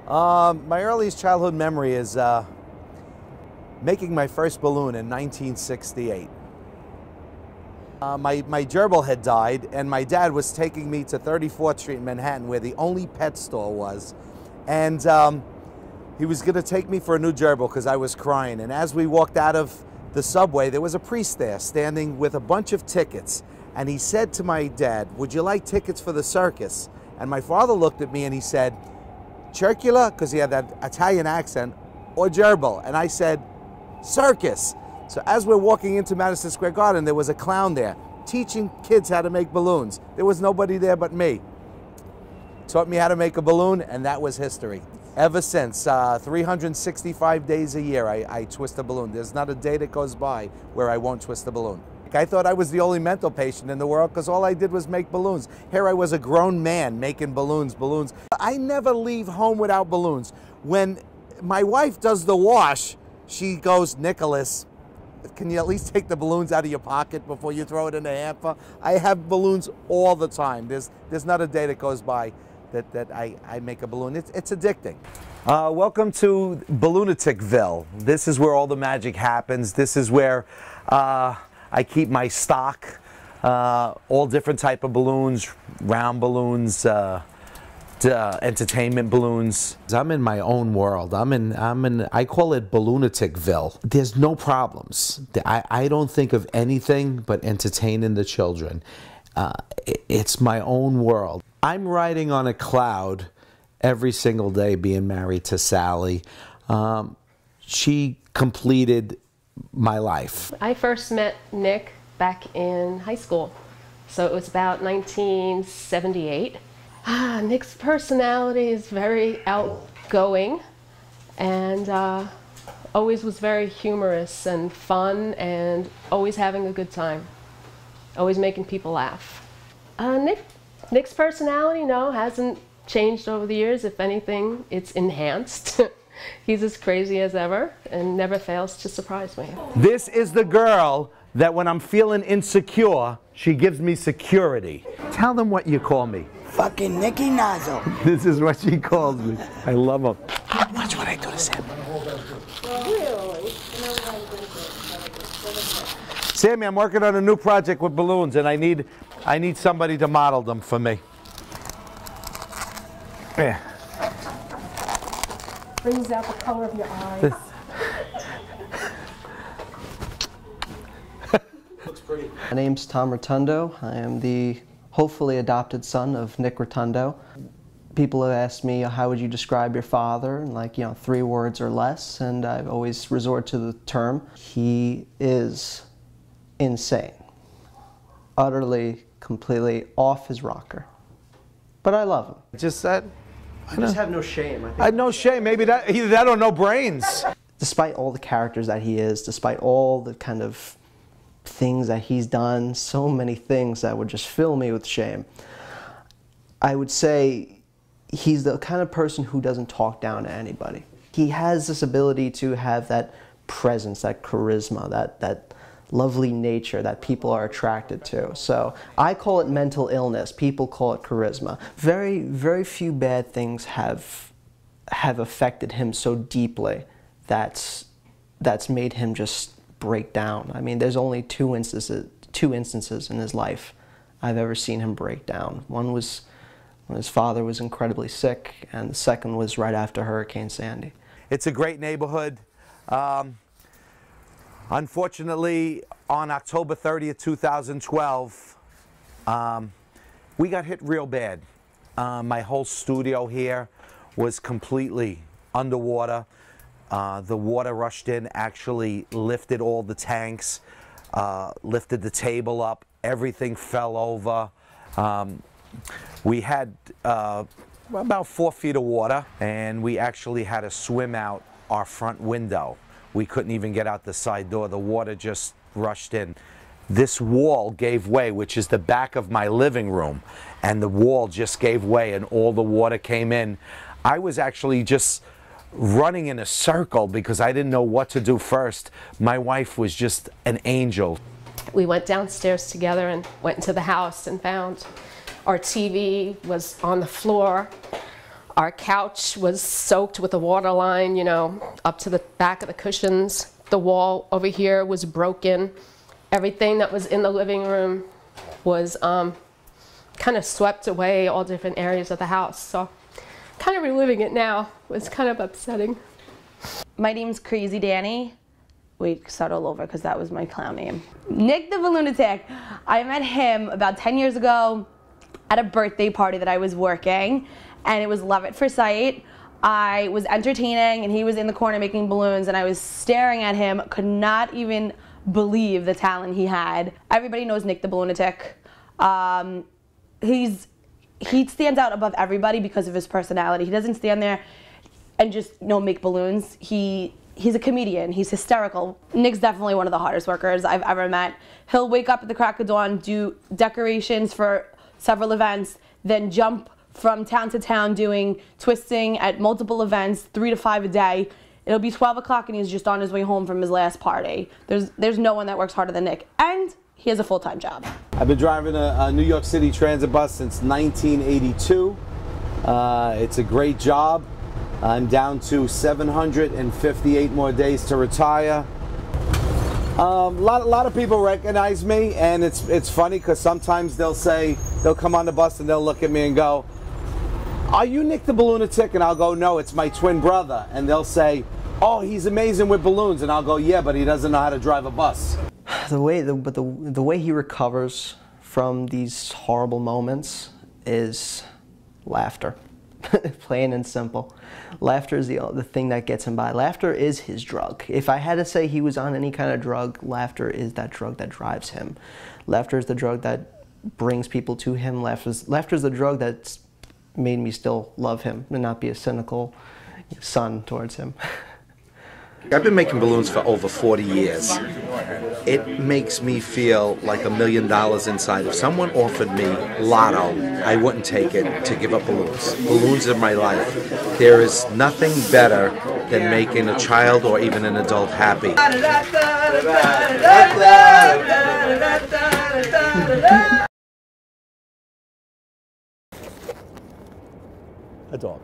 My earliest childhood memory is making my first balloon in 1968. My gerbil had died, and my dad was taking me to 34th Street in Manhattan, where the only pet store was. And he was going to take me for a new gerbil because I was crying. And as we walked out of the subway, there was a priest there standing with a bunch of tickets. And he said to my dad, "Would you like tickets for the circus?" And my father looked at me and he said, "Circula," because he had that Italian accent, "or gerbil?" And I said, "Circus." So as we're walking into Madison Square Garden, there was a clown there teaching kids how to make balloons. There was nobody there but me. Taught me how to make a balloon, and that was history. Ever since, 365 days a year, I twist a balloon. There's not a day that goes by where I won't twist a balloon. I thought I was the only mental patient in the world because all I did was make balloons. Here I was, a grown man making balloons. I never leave home without balloons. When my wife does the wash, she goes, "Nicholas, can you at least take the balloons out of your pocket before you throw it in the hamper?" I have balloons all the time. There's not a day that goes by that I make a balloon. It's addicting. Welcome to Balloonaticville. This is where all the magic happens. This is where I keep my stock, all different type of balloons, round balloons, entertainment balloons. I'm in my own world. I call it Balloonaticville. There's no problems. I don't think of anything but entertaining the children. It's my own world. I'm riding on a cloud every single day being married to Sally. She completed my life. I first met Nick back in high school, so it was about 1978. Nick's personality is very outgoing and always was very humorous and fun and always having a good time, always making people laugh. Nick's personality, no, hasn't changed over the years. If anything, it's enhanced. He's as crazy as ever and never fails to surprise me. This is the girl that when I'm feeling insecure, she gives me security. Tell them what you call me. Fucking Nicky Nozzle. This is what she calls me. I love her. Watch what I do to Sam. Sammy, I'm working on a new project with balloons, and I need somebody to model them for me. Yeah. Brings out the color of your eyes. Looks pretty. My name's Tom Rotundo. I am the hopefully adopted son of Nick Rotundo. People have asked me, how would you describe your father? And 3 words or less, and I've always resorted to the term, he is insane. Utterly, completely off his rocker. But I love him. Just said. I just have no shame. I have no shame. Maybe that, either that or no brains. Despite all the characters that he is, despite all the kind of things that he's done, so many things that would just fill me with shame, I would say he's the kind of person who doesn't talk down to anybody. He has this ability to have that presence, that charisma, that lovely nature that people are attracted to. So I call it mental illness. People call it charisma. Very, very few bad things have affected him so deeply that's made him just break down. I mean, there's only two instances in his life I've ever seen him break down. One was when his father was incredibly sick, and the second was right after Hurricane Sandy. It's a great neighborhood. Unfortunately, on October 30th, 2012, we got hit real bad. My whole studio here was completely underwater. The water rushed in, actually lifted all the tanks, lifted the table up, everything fell over. We had about 4 feet of water, and we actually had to swim out our front window. We couldn't even get out the side door. The water just rushed in. This wall gave way, which is the back of my living room, and the wall just gave way and all the water came in. I was actually just running in a circle because I didn't know what to do first. My wife was just an angel. We went downstairs together and went into the house and found our TV was on the floor. Our couch was soaked with a water line, you know, up to the back of the cushions. The wall over here was broken. Everything that was in the living room was kind of swept away, all different areas of the house. So kind of reliving it now was kind of upsetting. My name's Crazy Danny. Wait, start all over because that was my clown name. Nick the Balloonatic. I met him about 10 years ago at a birthday party that I was working, and it was love at first sight. I was entertaining and he was in the corner making balloons, and I was staring at him, could not even believe the talent he had. Everybody knows Nick the Balloonatic. He stands out above everybody because of his personality. He doesn't stand there and just make balloons. He's a comedian. He's hysterical. Nick's definitely one of the hardest workers I've ever met. He'll wake up at the crack of dawn, do decorations for several events, then jump from town to town doing twisting at multiple events, 3 to 5 a day. It'll be 12 o'clock and he's just on his way home from his last party. There's no one that works harder than Nick. And he has a full-time job. I've been driving a New York City transit bus since 1982. It's a great job. I'm down to 758 more days to retire. A lot of people recognize me, and it's funny because sometimes they'll come on the bus and they'll look at me and go, "Are you Nick the Balloonatic?" And I'll go, "No, it's my twin brother." And they'll say, "Oh, he's amazing with balloons." And I'll go, "Yeah, but he doesn't know how to drive a bus." The way he recovers from these horrible moments is laughter. Plain and simple. Laughter is the thing that gets him by. Laughter is his drug. If I had to say he was on any kind of drug, laughter is that drug that drives him. Laughter is the drug that brings people to him. Laughter is the drug that's made me still love him and not be a cynical son towards him. I've been making balloons for over 40 years. It makes me feel like $1 million inside. If someone offered me lotto, I wouldn't take it to give up balloons. Balloons are my life. There is nothing better than making a child or even an adult happy. A dog.